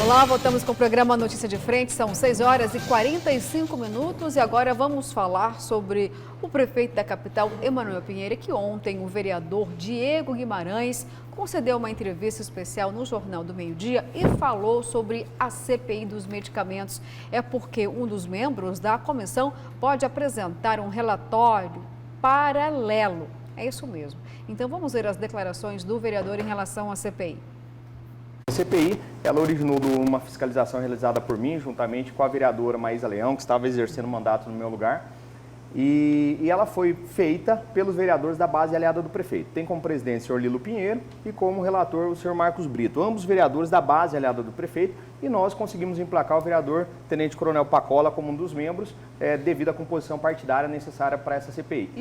Olá, voltamos com o programa Notícia de Frente, são 6 horas e 45 minutos e agora vamos falar sobre o prefeito da capital, Emanuel Pinheiro, que ontem o vereador Diego Guimarães concedeu uma entrevista especial no Jornal do Meio-Dia e falou sobre a CPI dos medicamentos. É porque um dos membros da comissão pode apresentar um relatório paralelo. É isso mesmo. Então vamos ver as declarações do vereador em relação à CPI. A CPI, ela originou de uma fiscalização realizada por mim, juntamente com a vereadora Maísa Leão, que estava exercendo o mandato no meu lugar. E ela foi feita pelos vereadores da base aliada do prefeito. Tem como presidente o senhor Lilo Pinheiro e como relator o senhor Marcos Brito, ambos vereadores da base aliada do prefeito, e nós conseguimos emplacar o vereador Tenente Coronel Pacola como um dos membros, devido à composição partidária necessária para essa CPI.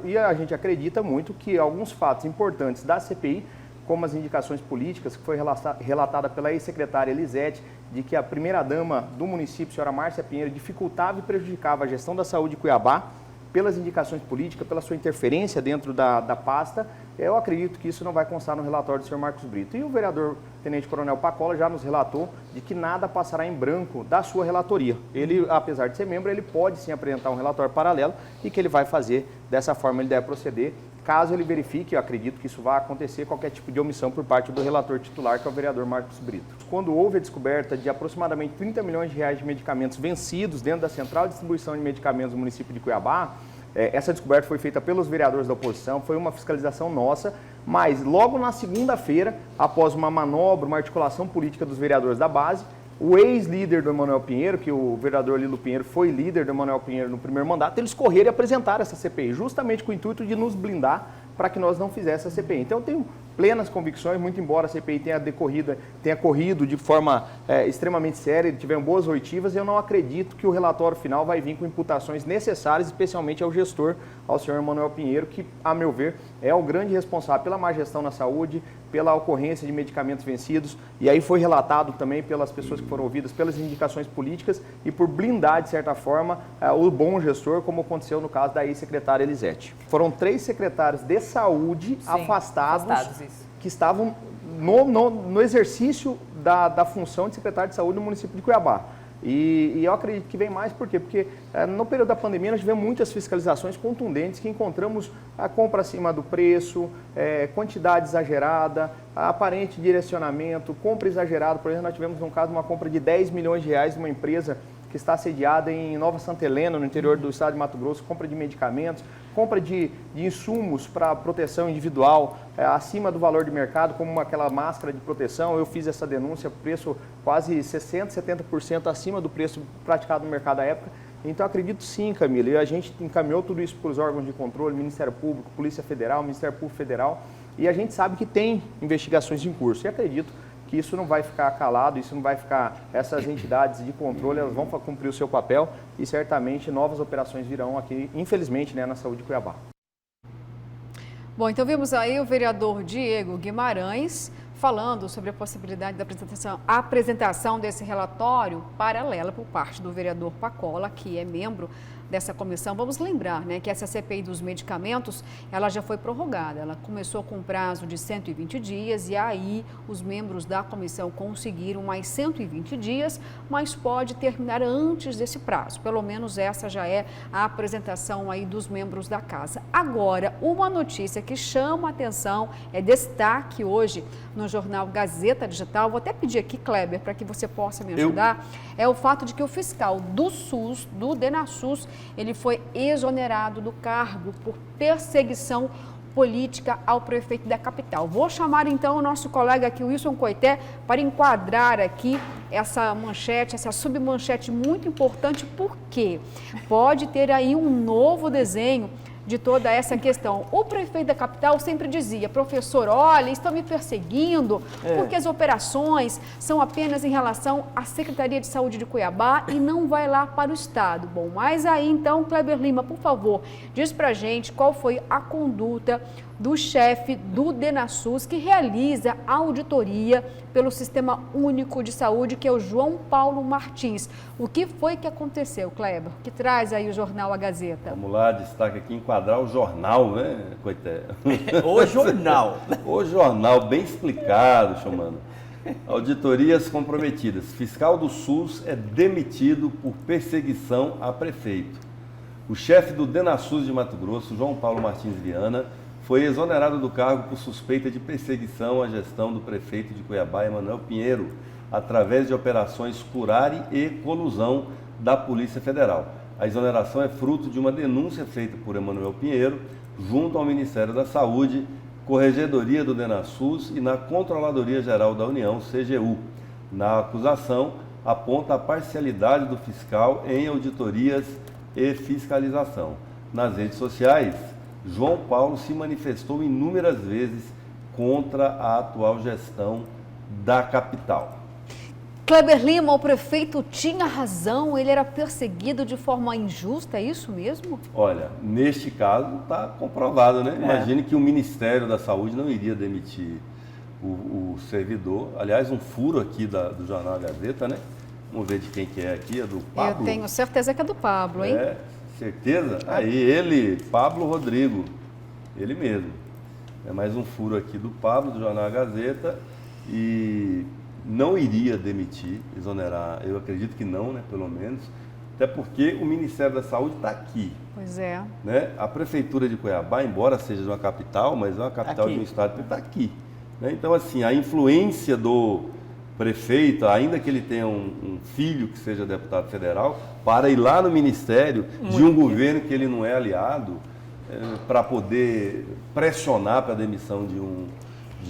E a gente acredita muito que alguns fatos importantes da CPI, como as indicações políticas, que foi relatada pela ex-secretária Elisete, de que a primeira-dama do município, senhora Márcia Pinheiro, dificultava e prejudicava a gestão da saúde de Cuiabá, pelas indicações políticas, pela sua interferência dentro da pasta, eu acredito que isso não vai constar no relatório do senhor Marcos Brito. E o vereador Tenente Coronel Pacola já nos relatou de que nada passará em branco da sua relatoria. Ele, apesar de ser membro, ele pode sim apresentar um relatório paralelo e que ele vai fazer dessa forma, ele deve proceder. Caso ele verifique, eu acredito que isso vai acontecer, qualquer tipo de omissão por parte do relator titular, que é o vereador Marcos Brito. Quando houve a descoberta de aproximadamente 30 milhões de reais de medicamentos vencidos dentro da Central de Distribuição de Medicamentos do município de Cuiabá, essa descoberta foi feita pelos vereadores da oposição, foi uma fiscalização nossa, mas logo na segunda-feira, após uma manobra, uma articulação política dos vereadores da base, o ex-líder do Emanuel Pinheiro, que o vereador Lilo Pinheiro foi líder do Emanuel Pinheiro no primeiro mandato, eles correram e apresentaram essa CPI, justamente com o intuito de nos blindar para que nós não fizéssemos essa CPI. Então eu tenho plenas convicções, muito embora a CPI tenha corrido de forma extremamente séria, tivemos boas oitivas, eu não acredito que o relatório final vai vir com imputações necessárias, especialmente ao gestor, ao senhor Emanuel Pinheiro, que, a meu ver, é o grande responsável pela má gestão na saúde, pela ocorrência de medicamentos vencidos, e aí foi relatado também pelas pessoas que foram ouvidas, pelas indicações políticas e por blindar, de certa forma, o bom gestor, como aconteceu no caso da ex-secretária Elisete. Foram 3 secretários de saúde afastados que estavam no exercício da função de secretário de saúde no município de Cuiabá. E eu acredito que vem mais, por quê? Porque no período da pandemia nós tivemos muitas fiscalizações contundentes que encontramos a compra acima do preço, quantidade exagerada, aparente direcionamento, compra exagerada. Por exemplo, nós tivemos um caso, uma compra de 10 milhões de reais de uma empresa que está sediada em Nova Santa Helena, no interior do estado de Mato Grosso, compra de medicamentos, compra de insumos para proteção individual acima do valor de mercado, como aquela máscara de proteção. Eu fiz essa denúncia, preço quase 60%, 70% acima do preço praticado no mercado à época. Então, acredito sim, Camila, e a gente encaminhou tudo isso para os órgãos de controle, Ministério Público, Polícia Federal, Ministério Público Federal, e a gente sabe que tem investigações em curso, e acredito que isso não vai ficar calado, isso não vai ficar, essas entidades de controle, elas vão cumprir o seu papel e certamente novas operações virão aqui, infelizmente, na saúde de Cuiabá. Bom, então vimos aí o vereador Diego Guimarães falando sobre a possibilidade da apresentação desse relatório paralelo por parte do vereador Pacola, que é membro dessa comissão. Vamos lembrar, que essa CPI dos medicamentos, ela já foi prorrogada. Ela começou com prazo de 120 dias e aí os membros da comissão conseguiram mais 120 dias, mas pode terminar antes desse prazo. Pelo menos essa já é a apresentação aí dos membros da casa. Agora, uma notícia que chama a atenção, é destaque hoje no jornal Gazeta Digital. Vou até pedir aqui, Kleber, para que você possa me ajudar. É o fato de que o fiscal do SUS, do DenaSUS, ele foi exonerado do cargo por perseguição política ao prefeito da capital. Vou chamar então o nosso colega aqui, Wilson Coité, para enquadrar aqui essa manchete, essa submanchete muito importante, porque pode ter aí um novo desenho de toda essa questão. O prefeito da capital sempre dizia: professor, olha, estão me perseguindo porque as operações são apenas em relação à Secretaria de Saúde de Cuiabá e não vai lá para o Estado. Bom, mas aí então, Kleber Lima, por favor, diz pra gente qual foi a conduta do chefe do DenaSUS, que realiza a auditoria pelo Sistema Único de Saúde, que é o João Paulo Martins. O que foi que aconteceu, Kleber? Que traz aí o jornal A Gazeta. Vamos lá, destaque aqui, enquadrar o jornal, né, Coité? O jornal. O jornal, bem explicado, chamando. Auditorias comprometidas. Fiscal do SUS é demitido por perseguição a prefeito. O chefe do DENASUS de Mato Grosso, João Paulo Martins Viana, foi exonerado do cargo por suspeita de perseguição à gestão do prefeito de Cuiabá, Emanuel Pinheiro, através de operações curare e colusão da Polícia Federal. A exoneração é fruto de uma denúncia feita por Emanuel Pinheiro junto ao Ministério da Saúde, Corregedoria do DENASUS e na Controladoria Geral da União, CGU. Na acusação, aponta a parcialidade do fiscal em auditorias e fiscalização. Nas redes sociais, João Paulo se manifestou inúmeras vezes contra a atual gestão da capital. Kleber Lima, o prefeito tinha razão, ele era perseguido de forma injusta, é isso mesmo? Olha, neste caso está comprovado, né? Imagine que o Ministério da Saúde não iria demitir o servidor. Aliás, um furo aqui do Jornal Gazeta, né? Vamos ver de quem que é aqui, é do Pablo? Eu tenho certeza que é do Pablo, hein? É, certeza? Aí ele, Pablo Rodrigo, ele mesmo. É mais um furo aqui do Pablo, do Jornal Gazeta, e não iria demitir, exonerar, eu acredito que não, né, pelo menos, até porque o Ministério da Saúde está aqui. Pois é. Né? A Prefeitura de Cuiabá, embora seja de uma capital, mas é uma capital de um estado que está aqui. Né? Então, assim, a influência do prefeito, ainda que ele tenha um filho que seja deputado federal, para ir lá no Ministério de um governo que ele não é aliado, para poder pressionar para a demissão de um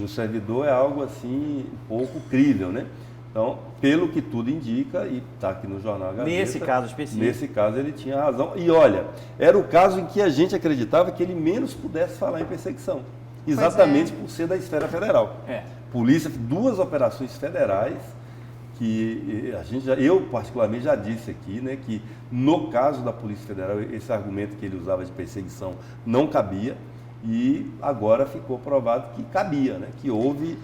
servidor é algo assim pouco crível, né? Então, pelo que tudo indica, e está aqui no Jornal Gazeta, nesse caso específico. Nesse caso ele tinha razão. E olha, era o caso em que a gente acreditava que ele menos pudesse falar em perseguição. Exatamente por ser da esfera federal. Polícia, 2 operações federais que eu particularmente já disse aqui, né, que no caso da Polícia Federal, esse argumento que ele usava de perseguição não cabia. E agora ficou provado que cabia, né? Que houve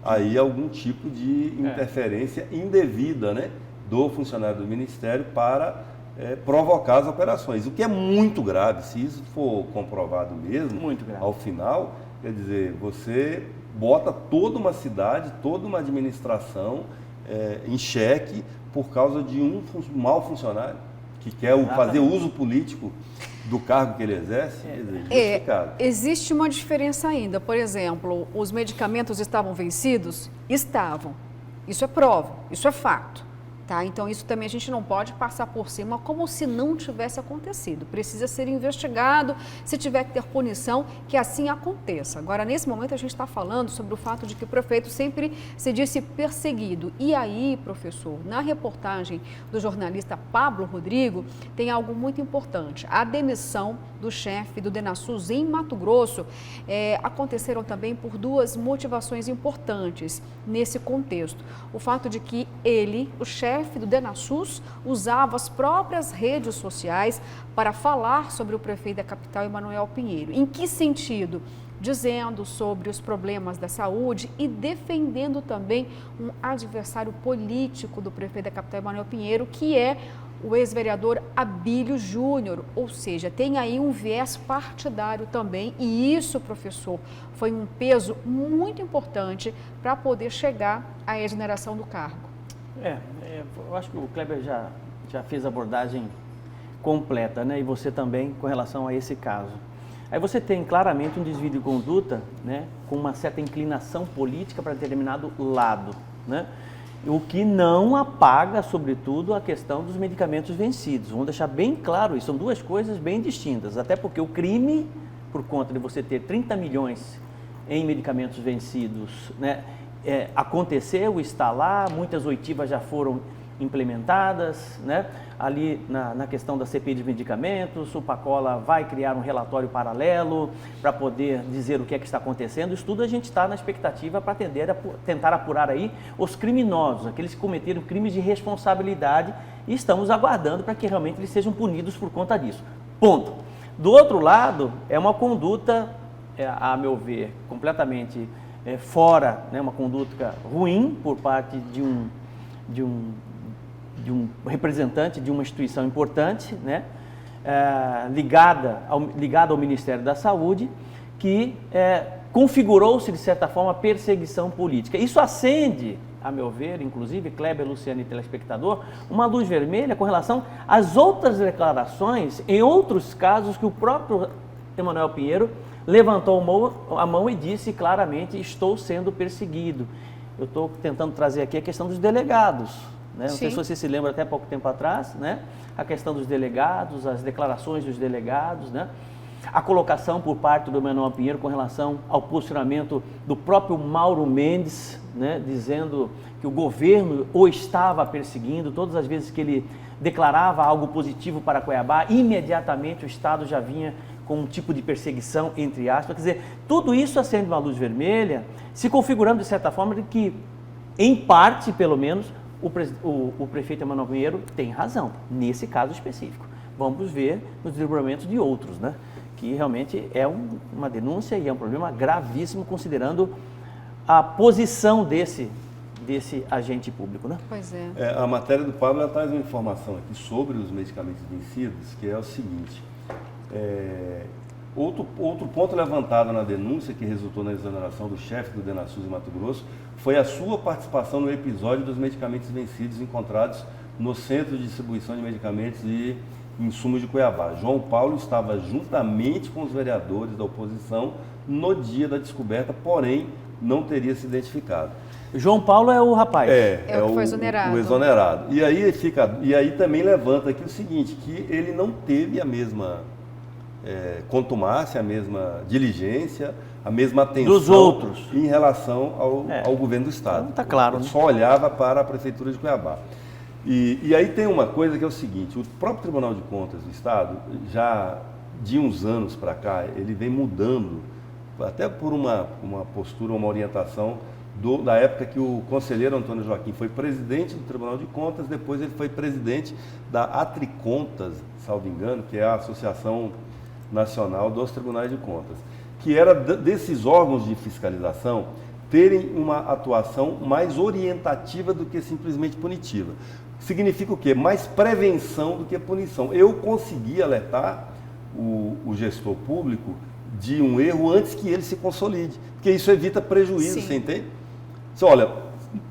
aí algum tipo de interferência indevida, né, do funcionário do Ministério para provocar as operações. O que é muito grave, se isso for comprovado mesmo, ao final, quer dizer, você bota toda uma cidade, toda uma administração em xeque por causa de um mau funcionário que quer fazer uso político do cargo que ele exerce, existe uma diferença ainda. Por exemplo, os medicamentos estavam vencidos? Estavam. Isso é prova, isso é fato. Tá? Então, isso também a gente não pode passar por cima como se não tivesse acontecido. Precisa ser investigado, se tiver que ter punição, que assim aconteça. Agora, nesse momento, a gente está falando sobre o fato de que o prefeito sempre se disse perseguido. E aí, professor, na reportagem do jornalista Pablo Rodrigo, tem algo muito importante. A demissão do chefe do DENASUS em Mato Grosso aconteceram também por 2 motivações importantes nesse contexto. O fato de que ele, o chefe do DENASUS, usava as próprias redes sociais para falar sobre o prefeito da capital, Emanuel Pinheiro. Em que sentido? Dizendo sobre os problemas da saúde e defendendo também um adversário político do prefeito da capital, Emanuel Pinheiro, que é o ex-vereador Abílio Júnior, ou seja, tem aí um viés partidário também, e isso, professor, foi um peso muito importante para poder chegar à exoneração do cargo. Eu acho que o Kleber já fez a abordagem completa, né? E você também com relação a esse caso. Aí você tem claramente um desvio de conduta, né? Com uma certa inclinação política para determinado lado, né? O que não apaga, sobretudo, a questão dos medicamentos vencidos. Vamos deixar bem claro isso, são 2 coisas bem distintas, até porque o crime, por conta de você ter 30 milhões em medicamentos vencidos, né? Aconteceu, está lá, muitas oitivas já foram implementadas, né? Ali na questão da CPI de medicamentos, o Pacola vai criar um relatório paralelo para poder dizer o que é que está acontecendo. Isso tudo a gente está na expectativa para tentar apurar aí os criminosos, aqueles que cometeram crimes de responsabilidade, e estamos aguardando para que realmente eles sejam punidos por conta disso. Ponto. Do outro lado, é uma conduta, a meu ver, completamente fora, né, uma conduta ruim por parte de um representante de uma instituição importante, né, ligada ao Ministério da Saúde, que configurou-se, de certa forma, perseguição política. Isso acende a meu ver, inclusive, Kleber, Luciano e telespectador, uma luz vermelha com relação às outras declarações, em outros casos que o próprio Emanuel Pinheiro levantou a mão e disse claramente: estou sendo perseguido. Eu estou tentando trazer aqui a questão dos delegados, né? Não sei se você se lembra, até pouco tempo atrás, né? A questão dos delegados, as declarações dos delegados, né? A colocação por parte do Emanuel Pinheiro com relação ao posicionamento do próprio Mauro Mendes, né? Dizendo que o governo o estava perseguindo. Todas as vezes que ele declarava algo positivo para Cuiabá, imediatamente o Estado já vinha com um tipo de perseguição, entre aspas. Quer dizer, tudo isso acende uma luz vermelha, se configurando de certa forma de que, em parte, pelo menos, o prefeito Emanuel Pinheiro tem razão, nesse caso específico. Vamos ver nos desdobramentos de outros, né? Que realmente é uma denúncia e é um problema gravíssimo, considerando a posição desse agente público, né? Pois é. A matéria do Pablo traz uma informação aqui sobre os medicamentos vencidos, que é o seguinte. Outro ponto levantado na denúncia que resultou na exoneração do chefe do DenaSUS em Mato Grosso foi a sua participação no episódio dos medicamentos vencidos encontrados no Centro de Distribuição de Medicamentos e Insumos de Cuiabá. João Paulo estava juntamente com os vereadores da oposição no dia da descoberta, porém não teria se identificado. João Paulo é o rapaz. É o que foi exonerado. O exonerado. E aí também levanta aqui o seguinte, que ele não teve a mesma contumácia, a mesma diligência, a mesma atenção dos outros em relação ao governo do Estado. Está claro. Ele só olhava para a Prefeitura de Cuiabá. E aí tem uma coisa que é o seguinte, o próprio Tribunal de Contas do Estado, já de uns anos para cá, ele vem mudando, até por uma postura, uma orientação, da época que o conselheiro Antônio Joaquim foi presidente do Tribunal de Contas, depois ele foi presidente da Atricontas, salvo engano, que é a Associação Nacional dos Tribunais de Contas, que era desses órgãos de fiscalização terem uma atuação mais orientativa do que simplesmente punitiva. Significa o quê? Mais prevenção do que punição. Eu consegui alertar o gestor público de um erro antes que ele se consolide, porque isso evita prejuízo, você entende? Você olha,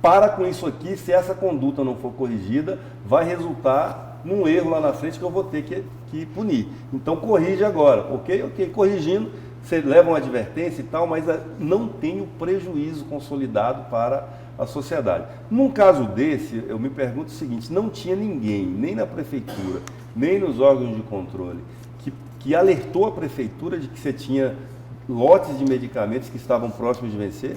para com isso aqui, se essa conduta não for corrigida, vai resultar num erro lá na frente que eu vou ter que punir. Então corrige agora, ok? Corrigindo, você leva uma advertência e tal, mas não tem o prejuízo consolidado para a sociedade. Num caso desse, eu me pergunto o seguinte, não tinha ninguém, nem na prefeitura, nem nos órgãos de controle, que alertou a prefeitura de que você tinha lotes de medicamentos que estavam próximos de vencer?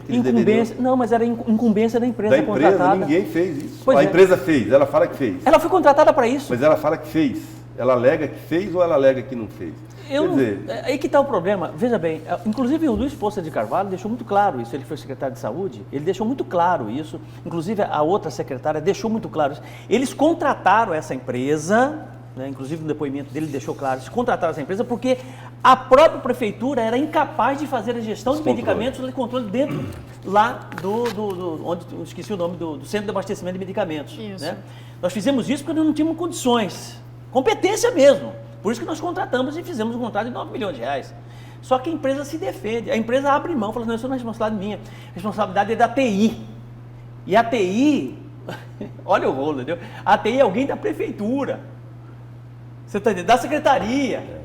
Não, mas era incumbência da empresa contratada. Ninguém fez isso. A empresa fez, ela fala que fez. Ela foi contratada para isso. Mas ela fala que fez. Ela alega que fez ou ela alega que não fez? Quer dizer... Aí que está o problema. Veja bem, inclusive o Luiz Poça de Carvalho deixou muito claro isso. Ele foi secretário de saúde, ele deixou muito claro isso. Inclusive a outra secretária deixou muito claro isso. Eles contrataram essa empresa, né, inclusive no depoimento dele deixou claro, eles contrataram essa empresa porque a própria prefeitura era incapaz de fazer a gestão de medicamentos e controle dentro lá onde esqueci o nome do Centro de Abastecimento de Medicamentos. Né? Nós fizemos isso porque nós não tínhamos condições, competência mesmo. Por isso que nós contratamos e fizemos um contrato de 9 milhões de reais. Só que a empresa se defende, a empresa abre mão, fala, não, isso não é responsabilidade minha, a responsabilidade é da TI. E a TI, olha o rolo, entendeu? A TI é alguém da prefeitura, você está entendendo? Da secretaria.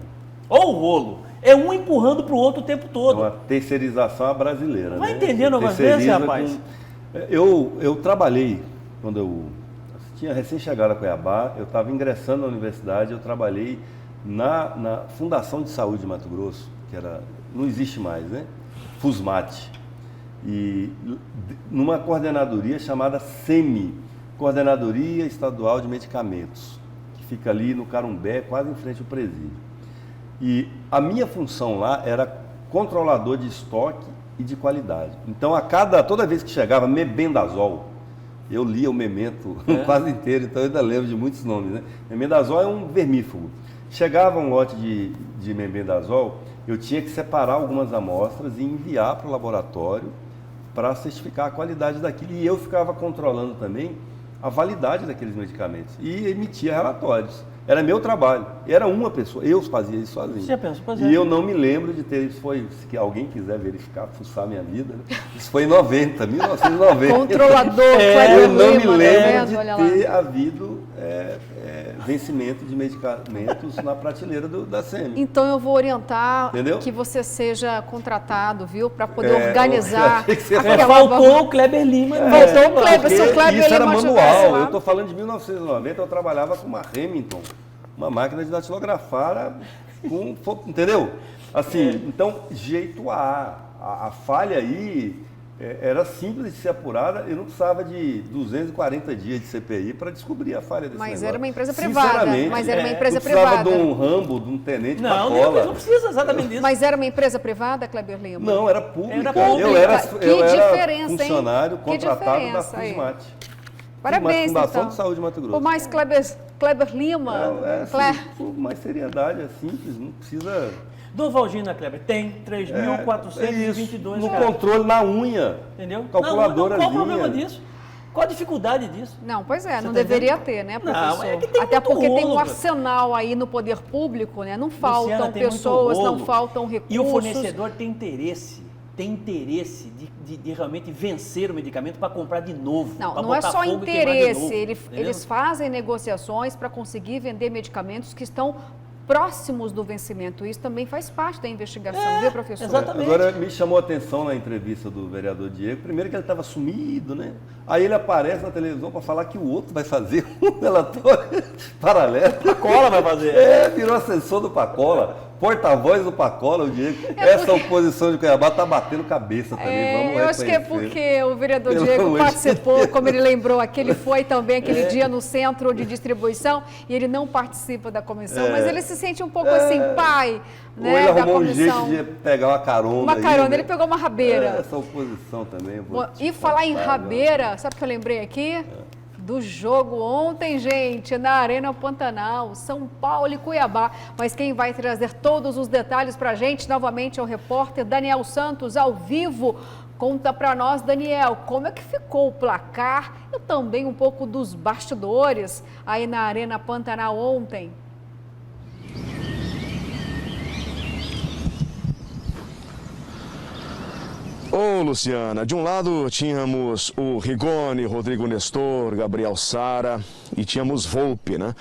Olha o rolo. É um empurrando para o outro o tempo todo. É uma terceirização brasileira. Vai entendendo algumas vezes, rapaz? Eu trabalhei, quando eu tinha recém-chegado a Cuiabá, eu estava ingressando na universidade, eu trabalhei na Fundação de Saúde de Mato Grosso, que não existe mais, né? FUSMAT. E numa coordenadoria chamada SEMI, Coordenadoria Estadual de Medicamentos, que fica ali no Carumbé, quase em frente ao presídio. E a minha função lá era controlador de estoque e de qualidade. Então, toda vez que chegava mebendazol, eu lia o memento quase inteiro, então eu ainda lembro de muitos nomes, né? Mebendazol é um vermífugo. Chegava um lote de mebendazol, eu tinha que separar algumas amostras e enviar para o laboratório para certificar a qualidade daquilo. E eu ficava controlando também a validade daqueles medicamentos e emitia relatórios. Era meu trabalho. Era uma pessoa. Eu fazia isso sozinho. Você pensa, pois E eu não me lembro de ter isso. Se alguém quiser verificar, fuçar minha vida, né? Isso foi em 1990. Controlador, Eu não me lembro de olha ter lá. havido vencimento de medicamentos na prateleira da SEMI. Então eu vou orientar Entendeu? que você seja contratado, viu? Para poder organizar. Faltou o Kleber Lima. Faltou o Kleber, seu Kleber Isso era Lima manual. tivesse lá. Eu estou falando de 1990, eu trabalhava com uma Remington, uma máquina de datilografar com, entendeu? Assim, então, jeito a falha aí era simples de ser apurada, eu não precisava de 240 dias de CPI para descobrir a falha desse negócio. Era uma empresa privada. Mas era uma empresa eu precisava privada. de um Rambo, de um tenente Não precisa exatamente disso. Mas era uma empresa privada, Kleber Lima? Não, era pública. Era pública. Eu era diferença, funcionário contratado da aí. FUSMAT. Parabéns, Fundação então. de Saúde de Mato Grosso. Por mais Kleber Lima. Por mais seriedade, é simples, não precisa... Duvalgina, Kleber, tem 3.422 No controle, na unha. Entendeu? Calculadorazinha. Qual o problema disso? Qual a dificuldade disso? Não, pois é, não tá deveria entendendo? ter, né, professor? Não, é que tem Até muito porque tem um rolo, arsenal aí no poder público, né? Não faltam Luciana, tem pessoas, muito não rolo. faltam recursos. E o fornecedor tem interesse de realmente vencer o medicamento para comprar de novo. Não é só interesse, eles fazem negociações para conseguir vender medicamentos que estão próximos do vencimento. Isso também faz parte da investigação, viu, professor? Exatamente. Agora, me chamou a atenção na entrevista do vereador Diego, primeiro que ele estava sumido, né? Aí ele aparece na televisão para falar que o outro vai fazer um relatório paralelo. Pacola vai fazer. Virou assessor do Pacola, porta-voz do Pacola, o Diego. Essa oposição de Cuiabá está batendo cabeça também, vamos eu acho que é porque o vereador Diego participou, como ele lembrou aqui, ele foi também aquele dia no centro de distribuição e ele não participa da comissão, mas ele se sente um pouco assim, pai, né, ou ele arrumou da comissão. um jeito de pegar uma carona. Uma carona, né? ele pegou uma rabeira. Essa oposição também. E falar em rabeira, sabe o que eu lembrei aqui? Do jogo ontem, gente, na Arena Pantanal, São Paulo e Cuiabá. Mas quem vai trazer todos os detalhes para a gente, novamente, é o repórter Daniel Santos, ao vivo. Conta para nós, Daniel, como é que ficou o placar e também um pouco dos bastidores aí na Arena Pantanal ontem. Ô, Luciana, de um lado tínhamos o Rigoni, Rodrigo Nestor, Gabriel Sara e tínhamos Volpe, né?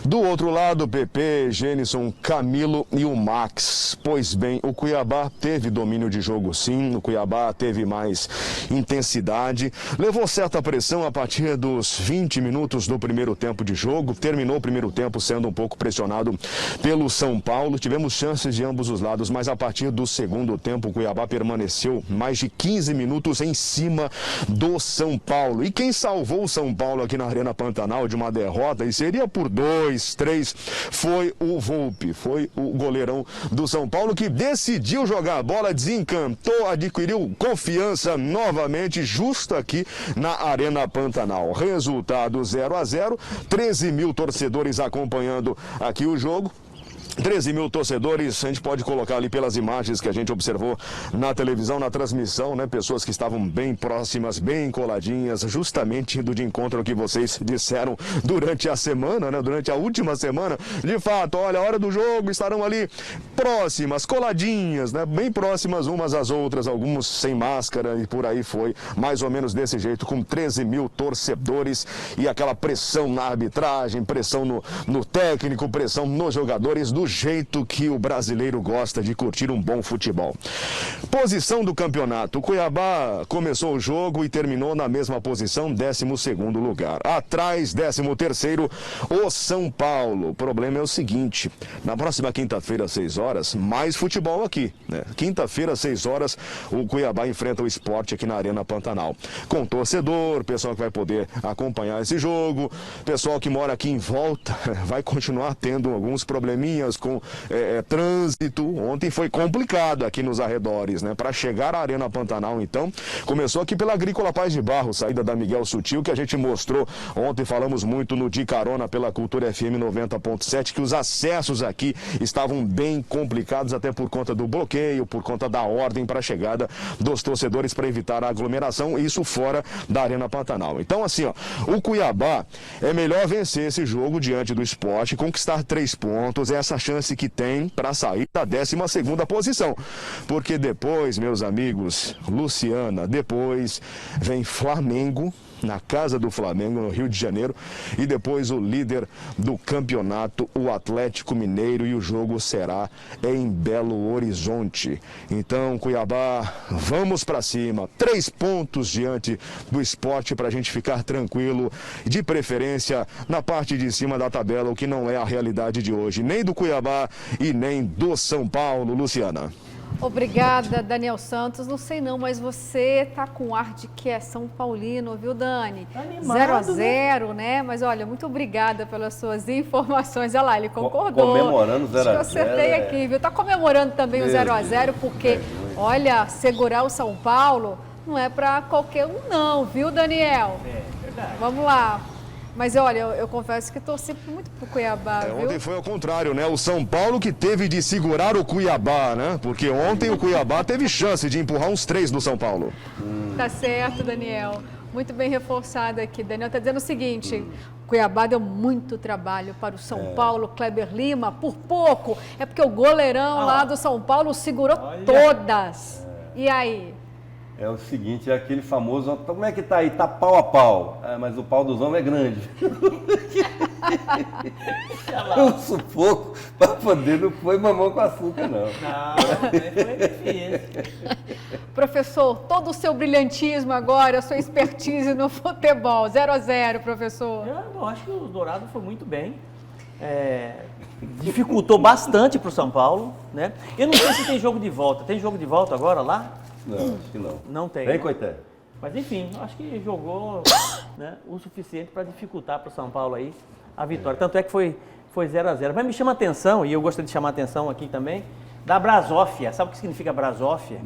Do outro lado, o PP, Gênison, Camilo e o Max. Pois bem, o Cuiabá teve domínio de jogo sim, o Cuiabá teve mais intensidade, levou certa pressão a partir dos 20 minutos do primeiro tempo de jogo, terminou o primeiro tempo sendo um pouco pressionado pelo São Paulo, tivemos chances de ambos os lados, mas a partir do segundo tempo o Cuiabá permaneceu mais de 15 minutos em cima do São Paulo. E quem salvou o São Paulo aqui na Arena Pantanal de uma derrota, e seria por 2, 3, foi o Volpe, foi o goleirão do São Paulo que decidiu jogar a bola, desencantou, adquiriu confiança novamente, justo aqui na Arena Pantanal. Resultado 0-0, 13 mil torcedores acompanhando aqui o jogo. 13 mil torcedores, a gente pode colocar ali pelas imagens que a gente observou na televisão, na transmissão, né? Pessoas que estavam bem próximas, bem coladinhas, justamente indo de encontro ao que vocês disseram durante a semana, né? Durante a última semana. De fato, olha, a hora do jogo estarão ali próximas, coladinhas, né? Bem próximas umas às outras, alguns sem máscara e por aí foi. Mais ou menos desse jeito, com 13 mil torcedores e aquela pressão na arbitragem, pressão no técnico, pressão nos jogadores, do jeito que o brasileiro gosta de curtir um bom futebol. Posição do campeonato. O Cuiabá começou o jogo e terminou na mesma posição, 12º lugar. Atrás, 13º, o São Paulo. O problema é o seguinte, na próxima quinta-feira, às 6 horas, mais futebol aqui, né? Quinta-feira, às 6 horas, o Cuiabá enfrenta o Sport aqui na Arena Pantanal. Com torcedor, pessoal que vai poder acompanhar esse jogo, pessoal que mora aqui em volta vai continuar tendo alguns probleminhas com trânsito. Ontem foi complicado aqui nos arredores, né? Para chegar à Arena Pantanal, então, começou aqui pela Agrícola Paz de Barro, saída da Miguel Sutil, que a gente mostrou ontem, falamos muito no De Carona pela Cultura FM 90.7, que os acessos aqui estavam bem complicados, até por conta do bloqueio, por conta da ordem para a chegada dos torcedores para evitar a aglomeração, isso fora da Arena Pantanal. Então, assim, ó, o Cuiabá é melhor vencer esse jogo diante do Sport Sport conquistar 3 pontos, é essa chance que tem para sair da 12ª posição. Porque depois, meus amigos, Luciana, depois vem Flamengo, na casa do Flamengo, no Rio de Janeiro, e depois o líder do campeonato, o Atlético Mineiro, e o jogo será em Belo Horizonte. Então, Cuiabá, vamos para cima, 3 pontos diante do Sport para a gente ficar tranquilo, de preferência na parte de cima da tabela, o que não é a realidade de hoje, nem do Cuiabá e nem do São Paulo. Luciana. Obrigada, Daniel Santos. Não sei não, mas você tá com ar de que é São Paulino, viu, Dani? Animado, 0-0, né? Mas olha, muito obrigada pelas suas informações. Olha lá, ele concordou. Comemorando 0-0. Acho que eu acertei aqui, viu? Tá comemorando também o 0-0, porque, olha, segurar o São Paulo não é para qualquer um não, viu, Daniel? É verdade. Vamos lá. Mas olha, eu confesso que torci muito pro Cuiabá, viu? Ontem foi ao contrário, né? O São Paulo que teve de segurar o Cuiabá, né? Porque ontem o Cuiabá teve chance de empurrar uns 3 do São Paulo. Tá certo, Daniel. Muito bem reforçado aqui. Daniel tá dizendo o seguinte: Cuiabá deu muito trabalho para o São Paulo, Kleber Lima, por pouco. É porque o goleirão lá do São Paulo segurou todas. E aí? É o seguinte, é aquele famoso, como é que tá aí? Tá pau a pau. Mas o pau dos homens é grande. Um sufoco para poder, não foi mamão com açúcar, não. Não, foi difícil. Professor, todo o seu brilhantismo agora, a sua expertise no futebol. 0-0, professor. Eu acho que o Dourado foi muito bem. Dificultou bastante para o São Paulo, né? Eu não sei se tem jogo de volta. Tem jogo de volta agora lá? Não, acho que não. Não tem. Tem, Coité? Mas enfim, acho que jogou, né, o suficiente para dificultar para o São Paulo aí a vitória. Tanto é que foi 0-0. Mas me chama a atenção, e eu gostaria de chamar a atenção aqui também, da Brasófia. Sabe o que significa Brasófia?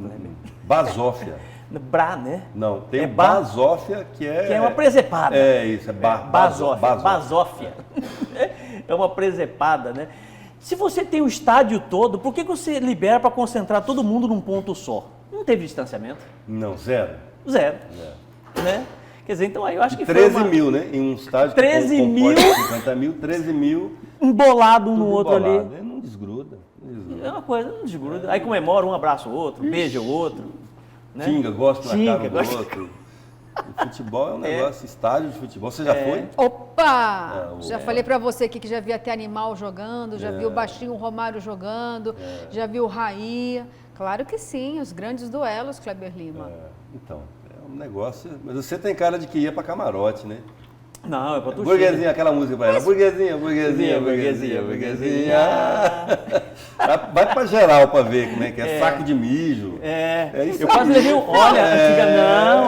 Basófia. Bra, né? Não, tem Basófia, que é... que é uma presepada. É isso, é Basófia. Basófia. É uma presepada, né? Se você tem o estádio todo, por que você libera para concentrar todo mundo num ponto só? Não teve distanciamento? Não, zero. Zero. Né? Quer dizer, então aí eu acho que 13 foi mil, né? Em um estádio 13 que mil? 50 mil, 13 mil. Embolado um no outro embolado. ali. Não desgruda. É uma coisa, não desgruda. Aí comemora, um abraça o outro, beija o outro. Né? Xinga, gosta na cara gosta. do outro. O futebol é um negócio, estádio de futebol. Você já foi? Opa! Já falei pra você aqui que já vi até Animal jogando, já vi o Baixinho Romário jogando, já vi o Raí. Claro que sim, os grandes duelos, Kleber Lima. Então, é um negócio... Mas você tem cara de que ia pra camarote, né? Não, é pra torcida. Burguesinha, aquela música pra ela. Burguesinha, burguesinha, burguesinha, burguesinha. Vai pra geral pra ver como é que é. Saco de mijo. É isso eu aí. quase levei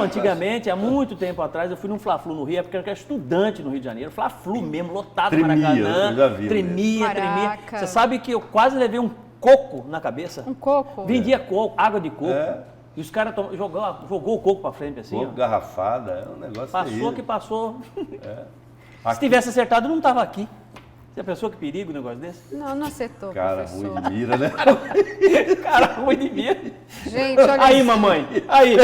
antigamente, há muito tempo atrás, eu fui num Fla-Flu no Rio, porque eu era estudante no Rio de Janeiro, Fla-Flu mesmo, lotado no Maracanã. Eu já vi. Tremia. Maraca. Você sabe que eu quase levei um coco na cabeça? Um coco? Vendia coco, água de coco. É. E os caras jogou o coco pra frente assim, Coco, ó. garrafada, é um negócio Passou terrível. que passou. Aqui, Se tivesse acertado, não tava aqui. Você pensou que perigo um negócio desse? Não, não acertou, cara professor. ruim de mira, né? Cara, ruim de mira. Gente, olha Aí, mamãe, aí.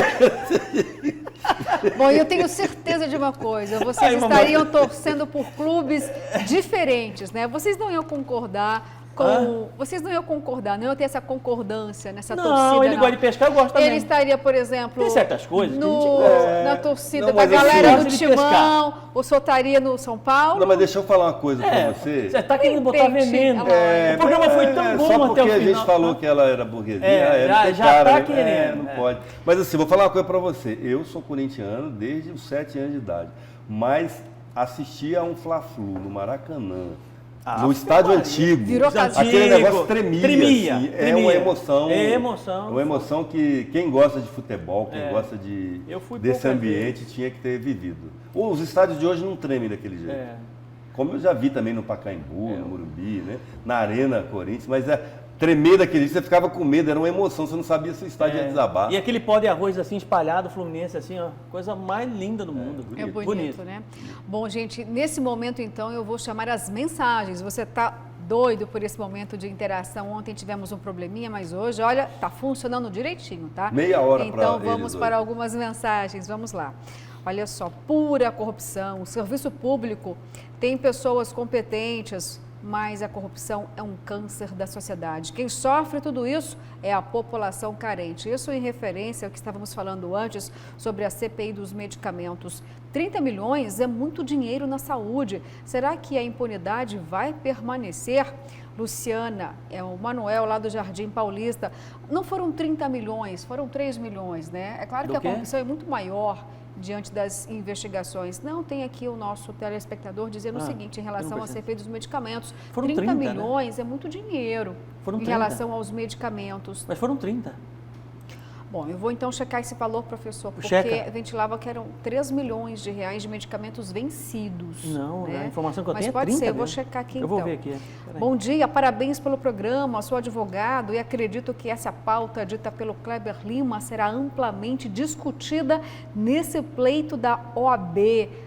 Bom, eu tenho certeza de uma coisa, vocês estariam torcendo por clubes diferentes, né? Vocês não iam concordar com... Vocês não iam concordar, não iam ter essa concordância nessa torcida, Não, ele gosta de pescar, eu gosto também. Ele estaria, por exemplo... Tem certas coisas que a gente na torcida Não, da mas galera assim, do de Timão, ou só estaria no São Paulo? Não, mas deixa eu falar uma coisa pra você. Você está querendo botar Entendi. veneno. É, O programa foi tão bom só até porque o final. a gente falou que ela era burguesia, já tem tá cara, né? querendo. Não pode. Mas assim, vou falar uma coisa pra você. Eu sou corintiano desde os 7 anos de idade, mas assisti a um Fla-Flu no Maracanã, no estádio antigo. Virou Aquele negócio tremia. Assim. É uma emoção. É emoção. É uma emoção que quem gosta de futebol, quem gosta desse ambiente, tinha que ter vivido. Os estádios de hoje não tremem daquele jeito. Como eu já vi também no Pacaembu, no Morumbi, né? Na Arena Corinthians, mas tremer daquele jeito, você ficava com medo, era uma emoção, você não sabia se o estádio ia desabar. E aquele pó de arroz assim espalhado, Fluminense assim, ó, coisa mais linda do mundo. É bonito, né? Bom, gente, nesse momento então eu vou chamar as mensagens. Você tá doido por esse momento de interação? Ontem tivemos um probleminha, mas hoje, olha, tá funcionando direitinho, tá? Meia hora para Então vamos para algumas mensagens, vamos lá. Olha só, pura corrupção. O serviço público tem pessoas competentes, mas a corrupção é um câncer da sociedade. Quem sofre tudo isso é a população carente. Isso em referência ao que estávamos falando antes sobre a CPI dos medicamentos. 30 milhões é muito dinheiro na saúde. Será que a impunidade vai permanecer? Luciana, é o Manuel lá do Jardim Paulista. Não foram 30 milhões, foram 3 milhões, né? É claro que a corrupção é muito maior diante das investigações. Não, tem aqui o nosso telespectador dizendo o seguinte, em relação à CPI dos medicamentos. Foram 30 30 milhões, né? É muito dinheiro em relação aos medicamentos. Mas foram 30. Bom, eu vou então checar esse valor, professor, porque ventilava que eram 3 milhões de reais de medicamentos vencidos. Não, né? A informação que eu tenho é 30 pode ser, eu vou mesmo. checar aqui eu então. Eu vou ver aqui. Bom dia, parabéns pelo programa, sou advogado e acredito que essa pauta dita pelo Kleber Lima será amplamente discutida nesse pleito da OAB.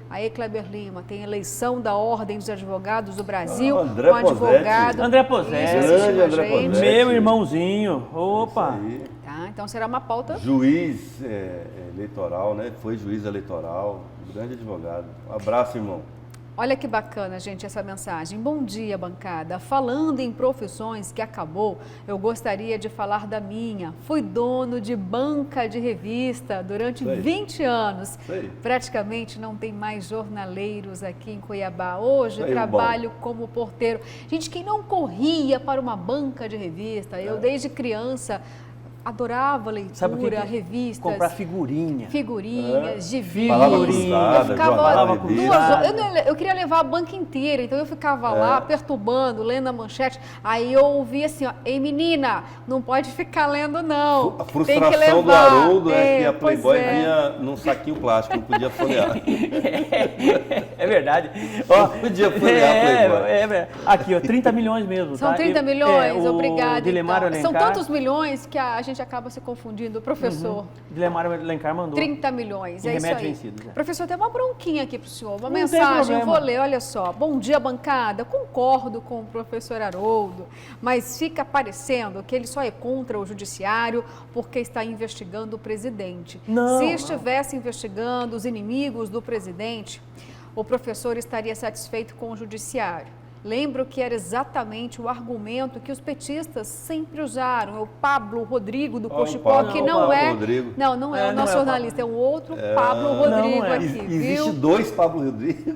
Aí, Kleber Lima, tem eleição da Ordem dos Advogados do Brasil, André um advogado. André Posetti, André Posetti. Meu irmãozinho. Opa! Tá, então será uma pauta. Juiz eleitoral, né? Foi juiz eleitoral, grande advogado. Um abraço, irmão. Olha que bacana, gente, essa mensagem. Bom dia, bancada. Falando em profissões que acabou, eu gostaria de falar da minha. Fui dono de banca de revista durante 20 anos. Praticamente não tem mais jornaleiros aqui em Cuiabá. Hoje trabalho como porteiro. Gente, quem não corria para uma banca de revista? Eu, desde criança, adorava leitura, revistas. Comprar figurinhas, gibi. Eu ficava 2 horas. Eu queria levar a banca inteira, então eu ficava lá perturbando, lendo a manchete. Aí eu ouvia assim, ó, ei menina, não pode ficar lendo não. A frustração do Haroldo é que a Playboy vinha num saquinho plástico, não podia folhear. É verdade. Não podia folhear a Playboy. Aqui, ó, 30 milhões mesmo. São 30 milhões, obrigada. Então. São tantos milhões que a gente acaba se confundindo, professor. Dilemário Alencar mandou. 30 milhões, é isso aí. Vencidos, Professor, tem uma bronquinha aqui para o senhor, uma mensagem, eu vou ler, olha só. Bom dia, bancada. Concordo com o professor Haroldo, mas fica parecendo que ele só é contra o judiciário porque está investigando o presidente. Se estivesse investigando os inimigos do presidente, o professor estaria satisfeito com o judiciário. Lembro que era exatamente o argumento que os petistas sempre usaram. É o Pablo Rodrigo do Cochipó, que não é o nosso jornalista, é o outro Pablo Rodrigo aqui, viu? Existe 2 Pablo Rodrigo.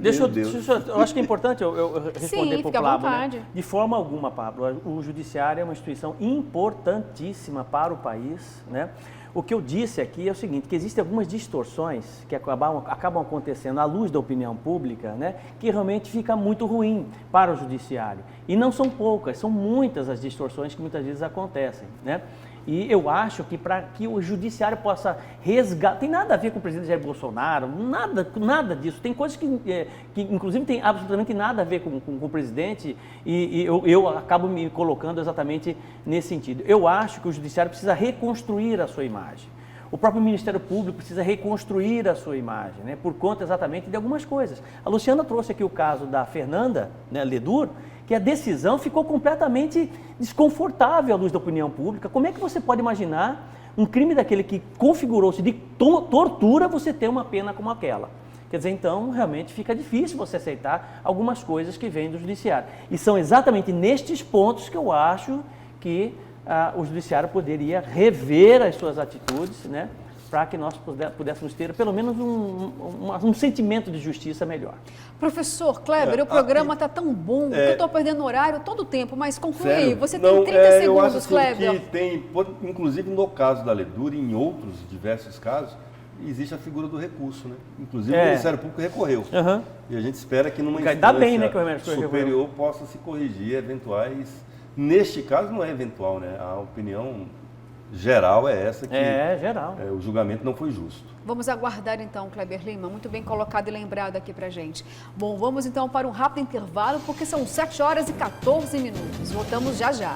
Eu acho que é importante eu responder para o Pablo. Né? De forma alguma, Pablo, o judiciário é uma instituição importantíssima para o país, né? O que eu disse aqui é o seguinte, que existem algumas distorções que acabam acontecendo à luz da opinião pública, né, que realmente fica muito ruim para o judiciário. E não são poucas, são muitas as distorções que muitas vezes acontecem, né? E eu acho que para que o judiciário possa resgatar, tem nada a ver com o presidente Jair Bolsonaro, nada disso. Tem coisas que inclusive tem absolutamente nada a ver com o presidente e eu acabo me colocando exatamente nesse sentido. Eu acho que o judiciário precisa reconstruir a sua imagem. O próprio Ministério Público precisa reconstruir a sua imagem, né, por conta exatamente de algumas coisas. A Luciana trouxe aqui o caso da Fernanda, né, Ledur, que a decisão ficou completamente desconfortável à luz da opinião pública. Como é que você pode imaginar um crime daquele que configurou-se de tortura, você ter uma pena como aquela? Quer dizer, então, realmente fica difícil você aceitar algumas coisas que vêm do judiciário. E são exatamente nestes pontos que eu acho que o judiciário poderia rever as suas atitudes, né, para que nós pudéssemos ter pelo menos um sentimento de justiça melhor. Professor Kleber, o programa está tão bom que eu estou perdendo horário todo o tempo, mas conclui aí. Você tem 30 segundos, eu acho assim, Kleber. Que tem, inclusive no caso da Ledur e em outros diversos casos, existe a figura do recurso, né? Inclusive o Ministério Público recorreu. E a gente espera que numa instância superior possa se corrigir eventuais. Neste caso não é eventual, né? A opinião geral é essa que o julgamento não foi justo. Vamos aguardar então, Kleber Lima, muito bem colocado e lembrado aqui pra gente. Bom, vamos então para um rápido intervalo, porque são 7 horas e 14 minutos. Voltamos já já.